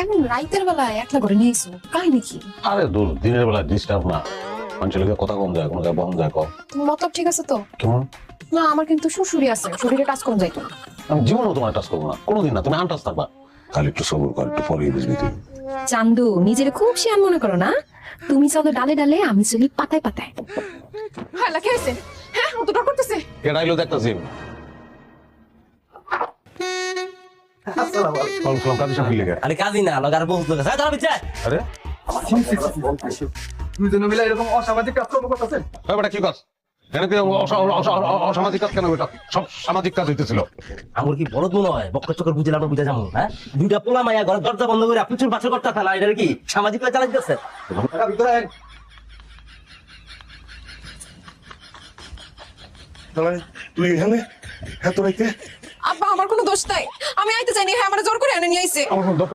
এমন রাইতের বেলায় একলা করে নিয়েছো কাহিনী কি? আরে দূর দিনের বেলা ডিস্টার্ব না, মানুষের লোকে কথা কম যায়, কোনো জায়গায় বন্ধ যায় কম। তোমার মতলব ঠিক আছে তো? কেমন? না আমার কিন্তু শ্বশুরি আছে, শরীরে কাজ কম যাইতো না। আমি জীবনও তোমার টাচ করবো না কোনোদিন না, তুমি আনটাচ থাকবা। খালি একটু সবর কর, একটু পরে বুঝবি তুই। চান্দু নিজের খুব শিয়ান মনে করো না? তুমি চলো ডালে ডালে, আমি চলি পাতায় পাতায়। হ্যাঁ লেখা আছে। হ্যাঁ ও তো ডর করতেছে। এটাইলো দেখতেছি। কাজী সাহেব কি লেগে? আরে কাজী না লগার বউ তো দাঁড়া বিচ্ছা আরে দুইজনে মিলে এরকম অসামাজিক কাজ করতেছেন? ওই বেটা কি কাজ? এখানে কি অসামাজিক কাজ কেন? বেটা সব সামাজিক কাজ হইতেছিল। আমার কি বলদ মনে হয় বক্কর চক্কর বুঝে আমরা বুঝে যাবো হ্যাঁ দুইটা পোলা মাইয়া ঘর দরজা বন্ধ করে প্রচুর বাছর করতে না এটা কি সামাজিক কাজ চালাইতেছে ভিতরে আয়। তুই এখানে এত রাইতে? আব্বা আমার কোনো দোষ নাই, আমি আইতে চাইনি, হ্যাঁ আমার জোর করে এনে নিয়ে আইছে। আমার